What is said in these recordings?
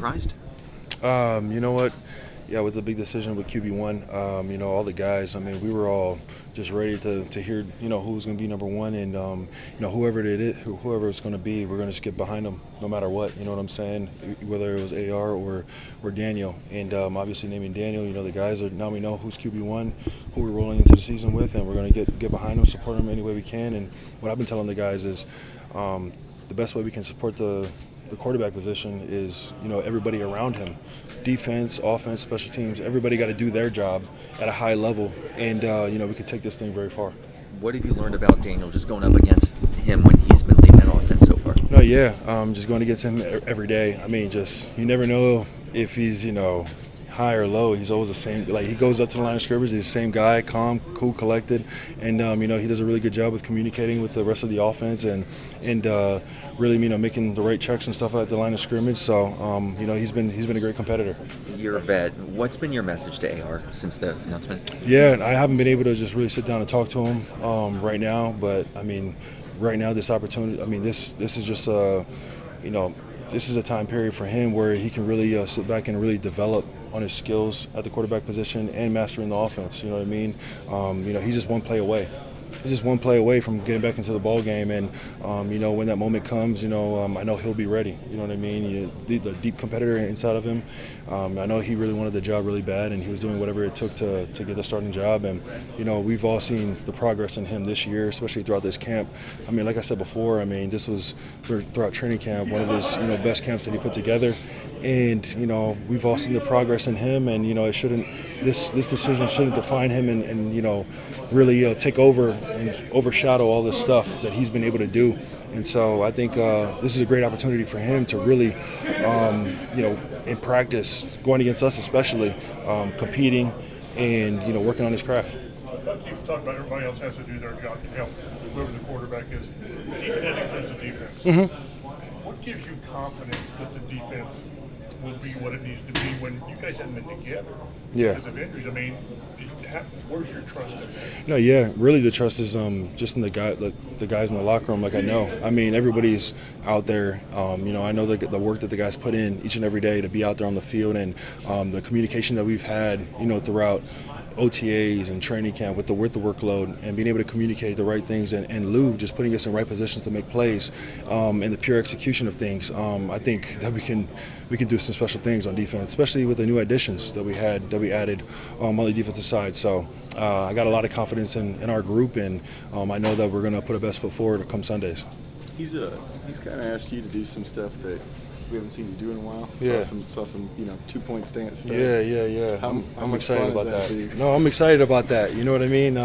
surprised? You know what? Yeah, with the big decision with QB1, all the guys, we were all just ready to hear, who's going to be number one. And, whoever it is, whoever it's going to be, we're going to just get behind them no matter what. You know what I'm saying? Whether it was AR or Daniel. And obviously naming Daniel, the guys are now we know who's QB1, who we're rolling into the season with, and we're going to get behind them, support them any way we can. And what I've been telling the guys is the best way we can support the quarterback position is, everybody around him. Defense, offense, special teams, everybody got to do their job at a high level. And, we can take this thing very far. What have you learned about Daniel just going up against him when he's been leading that offense so far? No, yeah, just going against him every day. You never know if he's, high or low. He's always the same. Like, he goes up to the line of scrimmage, he's the same guy, calm, cool, collected, and he does a really good job with communicating with the rest of the offense and really making the right checks and stuff at the line of scrimmage. So he's been a great competitor. You're a vet. What's been your message to AR since the announcement? Yeah, I haven't been able to just really sit down and talk to him right now, but right now this opportunity. This is just this is a time period for him where he can really sit back and really develop on his skills at the quarterback position and mastering the offense. You know what I mean? He's just one play away. He's just one play away from getting back into the ball game, and when that moment comes, I know he'll be ready. You know what I mean? The deep competitor inside of him. I know he really wanted the job really bad, and he was doing whatever it took to get the starting job. And we've all seen the progress in him this year, especially throughout this camp. Like I said before, this was throughout training camp one of his best camps that he put together. And we've all seen the progress in him, and it shouldn't. This decision shouldn't define him, and really take over and overshadow all this stuff that he's been able to do. And so I think this is a great opportunity for him to really, in practice, going against us especially, competing and working on his craft. You've talked about everybody else has to do their job to help whoever the quarterback is. Even that includes the defense. Mm-hmm. What gives you confidence that the defense will be what it needs to be when you guys haven't been together? Yeah. Because of injuries, where's your trust in that? No, yeah, really the trust is just in the guys in the locker room. Like I know, everybody's out there. I know the work that the guys put in each and every day to be out there on the field, and the communication that we've had, throughout OTAs and training camp with the workload and being able to communicate the right things, and Lou just putting us in right positions to make plays, and the pure execution of things. I think that we can do some special things on defense, especially with the new additions that we added on the defensive side. So I got a lot of confidence in our group, and I know that we're going to put our best foot forward come Sundays. He's kind of asked you to do some stuff that we haven't seen you do in a while. Yeah. Saw some 2-point stance stuff. Yeah. How I'm much excited fun about is that. No, I'm excited about that. You know what I mean?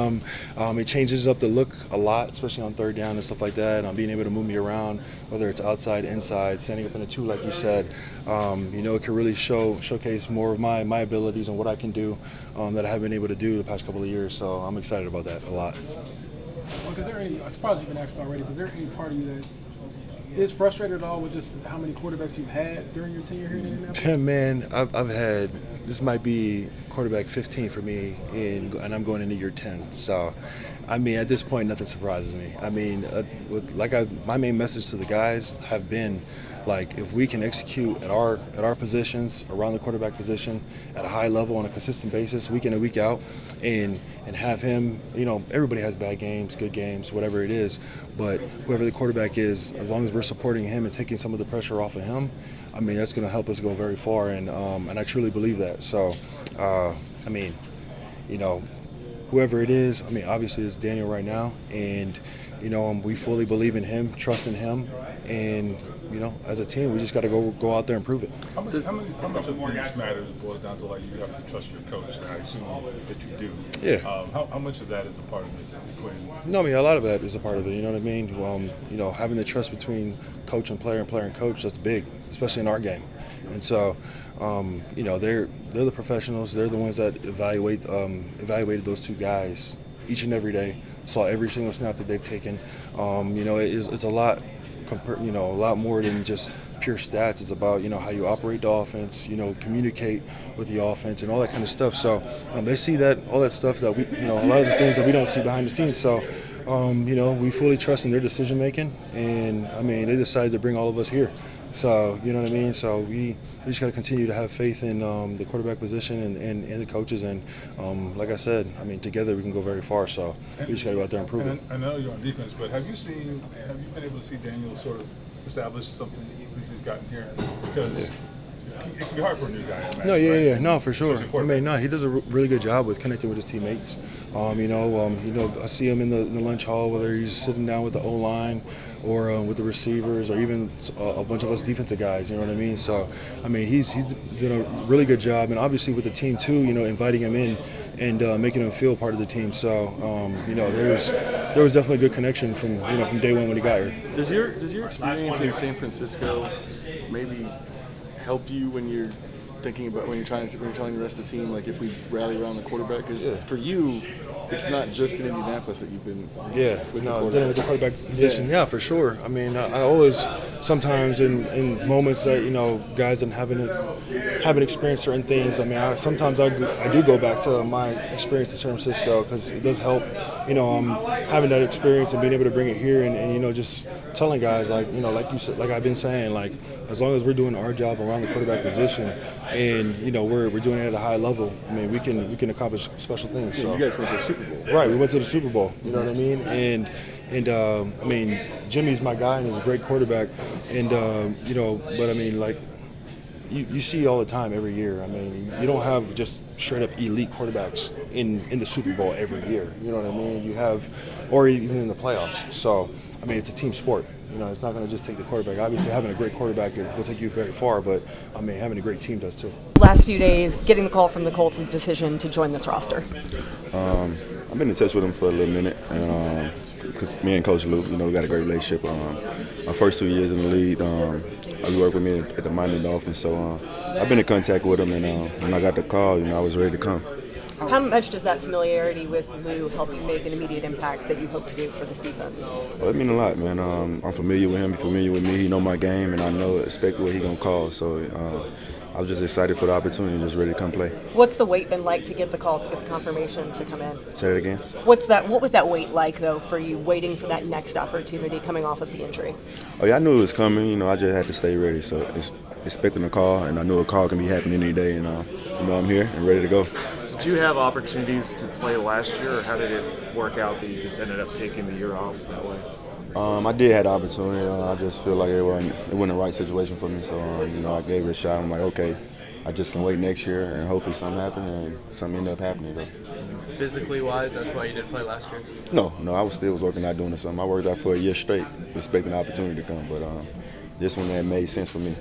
It changes up the look a lot, especially on third down and stuff like that. Being able to move me around, whether it's outside, inside, standing up in a 2, like you said. It can really showcase more of my abilities and what I can do that I haven't been able to do the past couple of years. So I'm excited about that a lot. Well, is there any? I suppose you've been asked already, but is there any part of you that is frustrated at all with just how many quarterbacks you've had during your tenure here in Indianapolis? Man, I've had, this might be quarterback 15 for me, and I'm going into year 10. So, at this point, nothing surprises me. My main message to the guys have been, if we can execute at our positions, around the quarterback position, at a high level on a consistent basis, week in and week out, and have him, everybody has bad games, good games, whatever it is, but whoever the quarterback is, as long as we're supporting him and taking some of the pressure off of him, that's going to help us go very far, and I truly believe that. So, whoever it is, obviously it's Daniel right now, and, we fully believe in him, trust in him, and as a team, we just got to go out there and prove it. How much of these matters boils down to you have to trust your coach, and I assume that you do. Yeah. How much of that is a part of this equation? No, a lot of that is a part of it. You know what I mean? Having the trust between coach and player and coach, that's big, especially in our game. And so, they're the professionals. They're the ones that evaluated those two guys each and every day. Saw every single snap that they've taken. It's a lot. A lot more than just pure stats. It's about how you operate the offense, communicate with the offense, and all that kind of stuff. So they see all that stuff that we, a lot of the things that we don't see behind the scenes. So we fully trust in their decision making, and they decided to bring all of us here. So, you know what I mean? So we just got to continue to have faith in the quarterback position and the coaches. And like I said, I mean, together we can go very far. So we just got to go out there and prove it. I know you're on defense, but have you been able to see Daniel sort of establish something since he's gotten here? Because it can be hard for a new guy. Imagine, No, yeah, right? no, for sure. Especially I mean, no, he does a really good job with connecting with his teammates. I see him in the lunch hall, whether he's sitting down with the O-line or with the receivers, or even a bunch of us defensive guys. You know what I mean? So, I mean, he's done a really good job, and obviously with the team too. You know, inviting him in and making him feel part of the team. So, there was definitely a good connection from day one when he got here. Does your experience in San Francisco maybe help you when you're thinking about when you're telling the rest of the team, like, if we rally around the quarterback? Because for you, it's not just in Indianapolis that you've been dealing with the quarterback position. Yeah, for sure. I mean, I always sometimes in moments that guys that haven't experienced certain things. I mean, sometimes I do go back to my experience in San Francisco, because it does help. Having that experience and being able to bring it here and just telling guys, like you said, like I've been saying, like, as long as we're doing our job around the quarterback position and we're doing it at a high level, I mean, we can accomplish special things. Yeah, so. you guys went to the Super Bowl. Right, we went to the Super Bowl. You know what I mean? And I mean, Jimmy's my guy and he's a great quarterback. And but I mean, like, you see all the time every year. I mean, you don't have just straight up elite quarterbacks in the Super Bowl every year. You know what I mean? You have, or even in the playoffs. So, I mean, it's a team sport. It's not going to just take the quarterback. Obviously, having a great quarterback will take you very far, but I mean, having a great team does too. Last few days, getting the call from the Colts and the decision to join this roster. I've been in touch with him for a little minute, and because me and Coach Luke, we got a great relationship. My first 2 years in the league, he worked with me at the Miami Dolphins, so I've been in contact with him, and when I got the call, I was ready to come. How much does that familiarity with Lou help you make an immediate impact that you hope to do for this defense? Well, it means a lot, man. I'm familiar with him, he's familiar with me, he know my game, and I expect what he's going to call, so I was just excited for the opportunity, just ready to come play. What's the wait been like to get the call, to get the confirmation to come in? Say that again? What was that wait like, though, for you, waiting for that next opportunity coming off of the injury? Oh, yeah, I knew it was coming. I just had to stay ready. So expecting a call, and I knew a call can be happening any day, and I'm here and ready to go. Did you have opportunities to play last year, or how did it work out that you just ended up taking the year off that way? I did have the opportunity. I just feel like it wasn't the right situation for me. So, I gave it a shot. I'm like, okay, I just can wait next year and hopefully something happens, and something ended up happening. Though. Physically wise, that's why you didn't play last year? No, I was working out doing something. I worked out for a year straight, expecting the opportunity to come. But this one that made sense for me.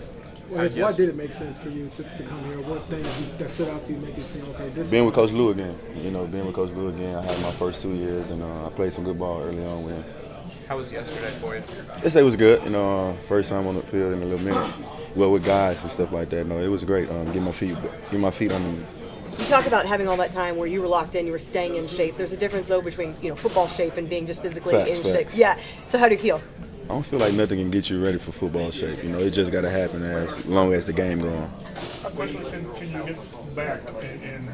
Why did it make sense for you to come here? What things that stood out to you make it seem okay? Being with Coach Lou again. Being with Coach Lou again. I had my first 2 years, and I played some good ball early on with him. How was yesterday for you? Yesterday was good. First time on the field in a little minute. Well, with guys and stuff like that. No, it was great. Get my feet under me. You talk about having all that time where you were locked in, you were staying in shape. There's a difference, though, between football shape and being just physically in shape. Yeah. So how do you feel? I don't feel like nothing can get you ready for football shape. It just got to happen as long as the game goes on. How quickly can you get back and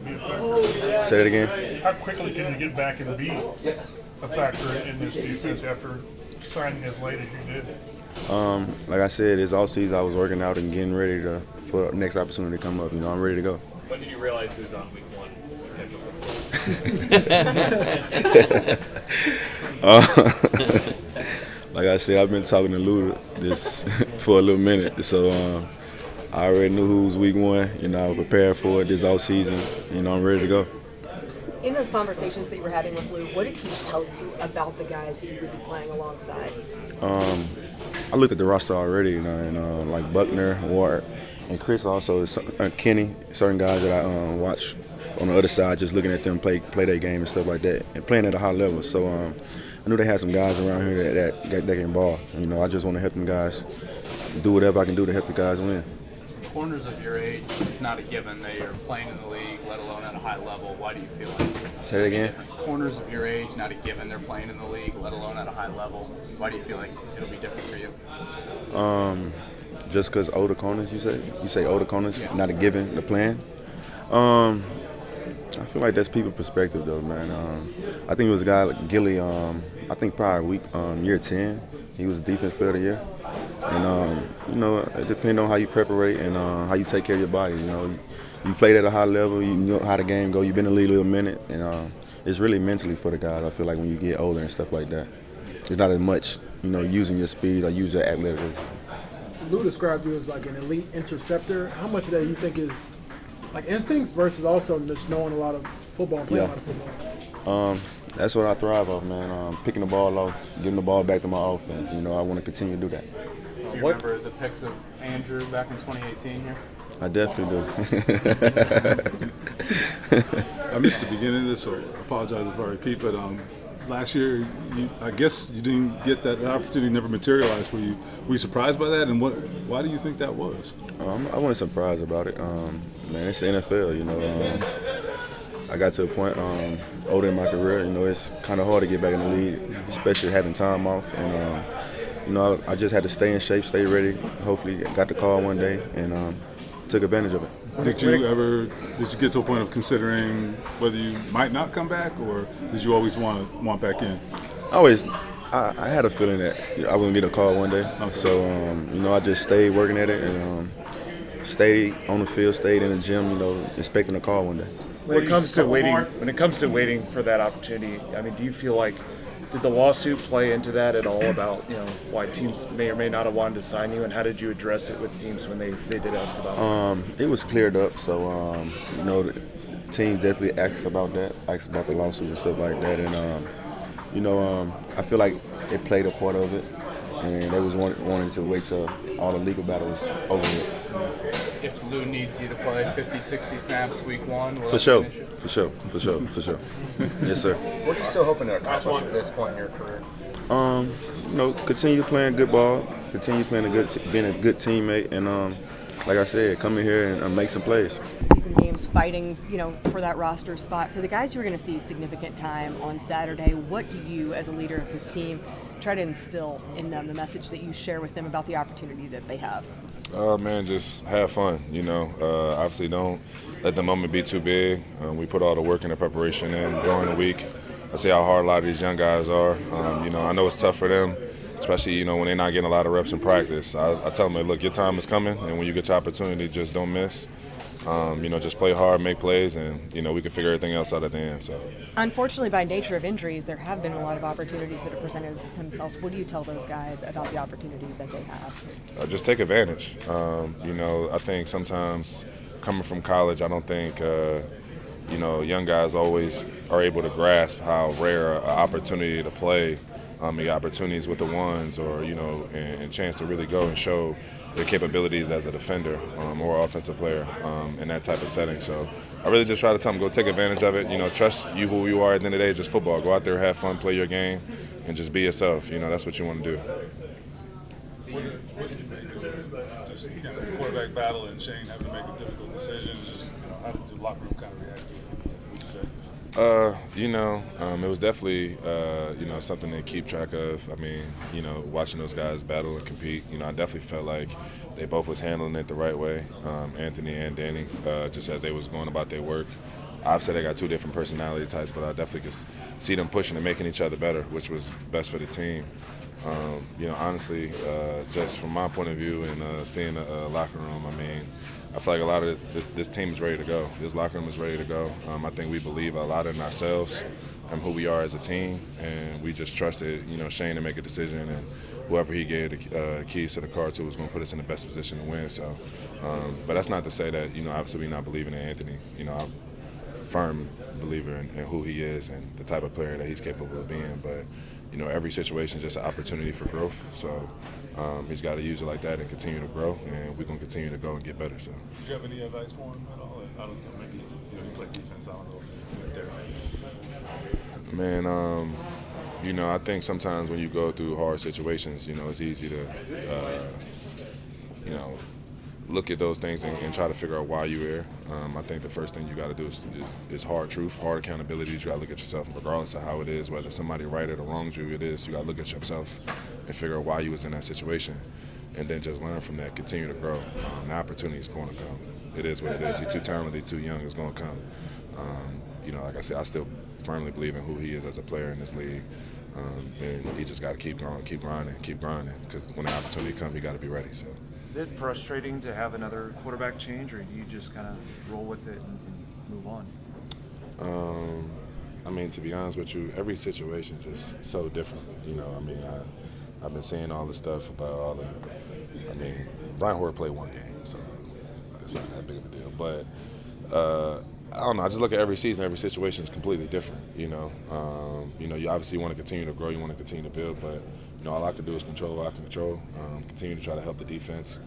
be a factor? Say that again? How quickly can you get back and be a factor in this defense after signing as late as you did? Like I said, this offseason I was working out and getting ready for the next opportunity to come up. I'm ready to go. When did you realize who's on week 1 schedule for the Colts? Like I said, I've been talking to Lou this for a little minute, so I already knew who was week 1. I was prepared for it this offseason. I'm ready to go. In those conversations that you were having with Lou, what did he tell you about the guys who you would be playing alongside? I looked at the roster already, and like Buckner, Ward, and Chris also, Kenny, certain guys that I watch on the other side, just looking at them play their game and stuff like that, and playing at a high level. So I knew they had some guys around here that can ball. I just want to help them guys do whatever I can do to help the guys win. Corners of your age, it's not a given that you're playing in the league, let alone at a high level. Why do you feel like? Say that again? Corners of your age, not a given they're playing in the league, let alone at a high level. Why do you feel like it'll be different for you? Just because older corners, you say older corners, yeah. Not a given, the plan. I feel like that's people's perspective, though, man. I think it was a guy like Gilly. I think probably year 10, he was the defense player of the year. And you know, it depends on how you preparate and how you take care of your body. You know, you played at a high level, you know how the game go. You've been in the league a minute, and it's really mentally for the guys. I feel like when you get older and stuff like that, there's not as much, you know, using your speed or use your athleticism. Lou described you as like an elite interceptor. How much of that you think is like instincts versus also just knowing a lot of football and playing a lot of football? That's what I thrive off, man. Picking the ball off, giving the ball back to my offense. You know, I want to continue to do that. Do you remember the picks of Andrew back in 2018 here? I definitely do. I missed the beginning of this, so I apologize if I repeat, but last year, I guess you didn't get that opportunity, never materialized for you. Were you surprised by that, and why do you think that was? I wasn't surprised about it. Man, it's the NFL, you know. I got to a point older in my career, you know, it's kind of hard to get back in the league, especially having time off. And, you know, I just had to stay in shape, stay ready. Hopefully got the call one day and took advantage of it. Did you get to a point of considering whether you might not come back, or did you always want back in? I had a feeling that I wouldn't get a call one day. Okay. So, you know, I just stayed working at it and stayed on the field, stayed in the gym, you know, expecting a call one day. When it comes to waiting for that opportunity, I mean, do you feel like did the lawsuit play into that at all about, you know, why teams may or may not have wanted to sign you, and how did you address it with teams when they did ask about it? It was cleared up, so you know, the teams definitely asked about the lawsuit and stuff like that, and you know, I feel like it played a part of it, and they was wanting to wait till all the legal battles over with. If Lou needs you to play 50, 60 snaps week one, For sure. Yes, sir. What are you still hoping to accomplish at this point in your career? You know, continue playing good ball, continue being a good teammate, and like I said, come in here and make some plays. Season games, fighting, you know, for that roster spot. For the guys who are going to see significant time on Saturday, what do you, as a leader of this team, try to instill in them, the message that you share with them about the opportunity that they have? Man, just have fun, you know. Obviously, don't let the moment be too big. We put all the work and the preparation in during the week. I see how hard a lot of these young guys are. You know, I know it's tough for them, especially, you know, when they're not getting a lot of reps in practice. I tell them, look, your time is coming, and when you get your opportunity, just don't miss. You know, just play hard, make plays, and, you know, we can figure everything else out at the end. So, unfortunately, by nature of injuries, there have been a lot of opportunities that have presented themselves. What do you tell those guys about the opportunity that they have? Just take advantage. You know, I think sometimes coming from college, I don't think, you know, young guys always are able to grasp how rare an opportunity to play, the opportunities with the ones, or, you know, and chance to really go and show their capabilities as a defender or offensive player in that type of setting. So I really just try to tell them, go take advantage of it. You know, trust you who you are. At the end of the day, it's just football. Go out there, have fun, play your game, and just be yourself. You know, that's what you want to do. What did you make of just the quarterback battle and Shane having to make a difficult decision? Just, you know, how did the locker room kind of react to it? What would you say? You know, it was definitely, you know, something to keep track of. I mean, you know, watching those guys battle and compete, you know, I definitely felt like they both was handling it the right way, Anthony and Danny, just as they was going about their work. Obviously, they got two different personality types, but I definitely could see them pushing and making each other better, which was best for the team. You know, honestly, just from my point of view and seeing the locker room, I mean, I feel like a lot of this team is ready to go. This locker room is ready to go. I think we believe a lot in ourselves and who we are as a team, and we just trusted, you know, Shane to make a decision, and whoever he gave the keys to the car to was going to put us in the best position to win. So, but that's not to say that, you know, obviously we're not believing in Anthony. You know, I'm a firm believer in who he is and the type of player that he's capable of being, but you know, every situation is just an opportunity for growth. So he's got to use it like that and continue to grow, and we're going to continue to go and get better. So. Did you have any advice for him at all? I don't know, maybe, you know, he played defense, I don't know if he went there. Man, you know, I think sometimes when you go through hard situations, you know, it's easy to, you know, look at those things and try to figure out why you're here. I think the first thing you got to do is hard truth, hard accountability. You got to look at yourself, regardless of how it is, whether somebody righted or wronged you. You got to look at yourself and figure out why you was in that situation, and then just learn from that. Continue to grow. The opportunity is going to come. It is what it is. He's too talented, too young. It's going to come. You know, like I said, I still firmly believe in who he is as a player in this league. And you just got to keep going, keep grinding, because when the opportunity comes, you got to be ready. So. Is it frustrating to have another quarterback change, or do you just kind of roll with it and move on? I mean, to be honest with you, every situation is just so different. You know, I mean, I've been seeing all the stuff about all the. I mean, Brian Hoyer played one game, so it's not that big of a deal. But I don't know. I just look at every season. Every situation is completely different. You know, you obviously want to continue to grow. You want to continue to build, but all I can do is control what I can control. Continue to try to help the defense.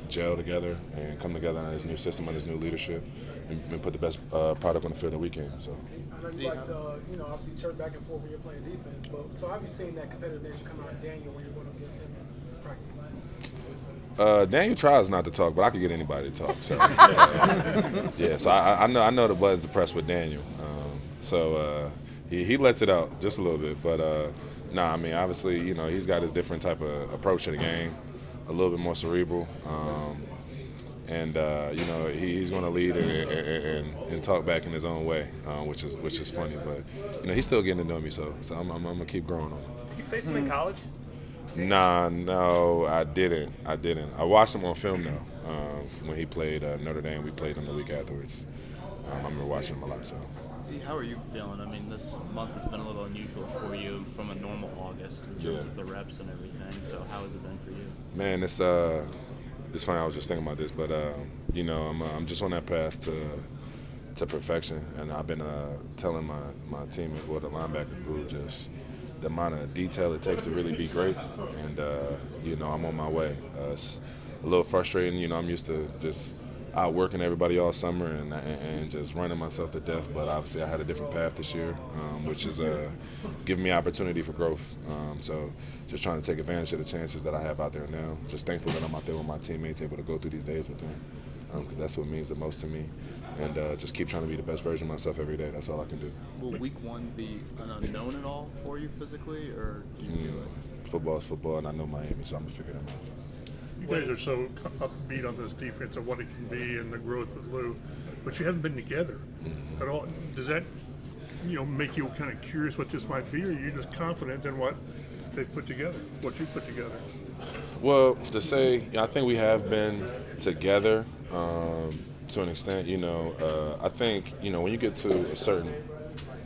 Gel together and come together on this new system, on this new leadership, and put the best product on the field that we can. So. I know you like to, obviously chirp back and forth when you're playing defense, but so have you seen that competitive nature come out of Daniel when you're going up against him in practice? Daniel tries not to talk, but I could get anybody to talk. So, yeah. So I know the Bud's depressed with Daniel, so he lets it out just a little bit. But I mean, obviously, he's got his different type of approach to the game. A little bit more cerebral, and he's going to lead and talk back in his own way, which is funny. But he's still getting to know me, so I'm gonna keep growing on him. Did you face him in college? No, I didn't. I watched him on film though. When he played Notre Dame, we played him the week afterwards. I remember watching him a lot. So. See, how are you feeling? I mean, this month has been a little unusual for you from a normal August in terms of the reps and everything. So how has it been for you? Man, it's funny. I was just thinking about this, but I'm just on that path to perfection, and I've been telling my team as well, the linebacker group, just the amount of detail it takes to really be great, and I'm on my way. It's a little frustrating. I'm used to just out working everybody all summer and just running myself to death, but obviously I had a different path this year, which is giving me opportunity for growth. So just trying to take advantage of the chances that I have out there now. Just thankful that I'm out there with my teammates, able to go through these days with them, because that's what means the most to me. And just keep trying to be the best version of myself every day. That's all I can do. Will week one be an unknown at all for you physically, or do you feel like? Football is football, and I know Miami, so I'm going to figure them out. You guys are so upbeat on this defense and what it can be and the growth of Lou, but you haven't been together at all. Does that, make you kind of curious what this might be, or are you just confident in what they've put together, what you put together? Well, to say, I think we have been together to an extent. I think when you get to a certain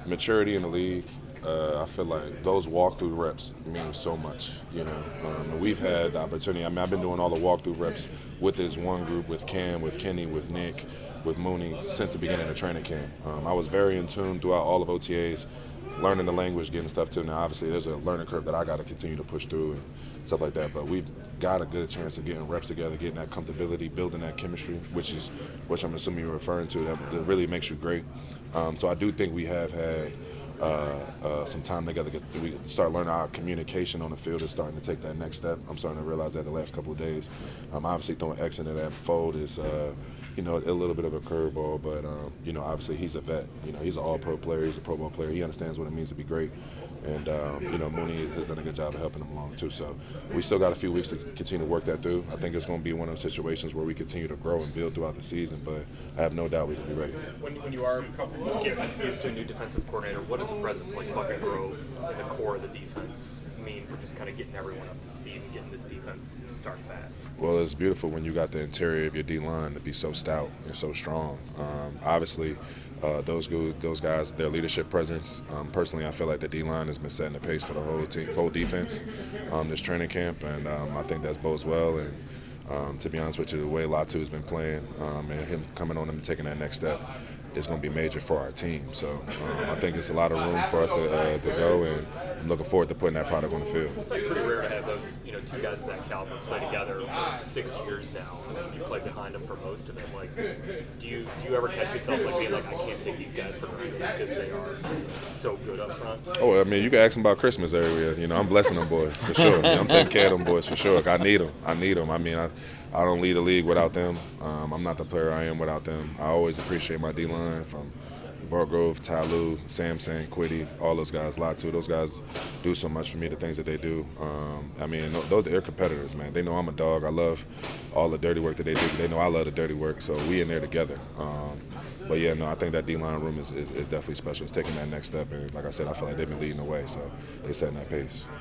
maturity in the league, I feel like those walkthrough reps mean so much, and we've had the opportunity. I mean, I've been doing all the walkthrough reps with this one group, with Cam, with Kenny, with Nick, with Mooney, since the beginning of training camp. I was very in tune throughout all of OTAs, learning the language, getting stuff too. Now, obviously, there's a learning curve that I got to continue to push through and stuff like that, but we've got a good chance of getting reps together, getting that comfortability, building that chemistry, which I'm assuming you're referring to, that really makes you great. So I do think we have had some time together. We start learning our communication on the field is starting to take that next step. I'm starting to realize that the last couple of days. Obviously throwing X into that fold is a little bit of a curveball, but obviously he's a vet. He's an all-pro player. He's a Pro Bowl player. He understands what it means to be great. And Mooney has done a good job of helping him along too. So we still got a few weeks to continue to work that through. I think it's going to be one of those situations where we continue to grow and build throughout the season, but I have no doubt we can be ready. When you are getting used to a new defensive coordinator, what does the presence like Bucket Grove in the core of the defense mean for just kind of getting everyone up to speed and getting this defense to start fast? Well, it's beautiful when you got the interior of your D-line to be so stout and so strong. Obviously, those guys, their leadership presence. Personally, I feel like the D-line has been setting the pace for the whole team, whole defense, this training camp, and I think that bodes well. And to be honest with you, the way Latu has been playing and him coming on and taking that next step is going to be major for our team. So I think it's a lot of room for us to go, and I'm looking forward to putting that product on the field. It's like pretty rare to have those, two guys of that caliber play together for 6 years now. I mean, you play behind them for most of it. Like, do you ever catch yourself like being like, I can't take these guys for granted because they are so good up front? Oh, I mean, you can ask them about Christmas every year. I'm blessing them boys for sure. I'm taking care of them boys for sure. I need them. I mean, I don't lead the league without them. I'm not the player I am without them. I always appreciate my D-line from Bargrove, Tyloo, Samson, Quiddy, all those guys, Latu, those guys do so much for me, the things that they do. I mean, they're competitors, man. They know I'm a dog. I love all the dirty work that they do. They know I love the dirty work, so we in there together. But yeah, no, I think that D-line room is definitely special. It's taking that next step, and like I said, I feel like they've been leading the way, so they're setting that pace.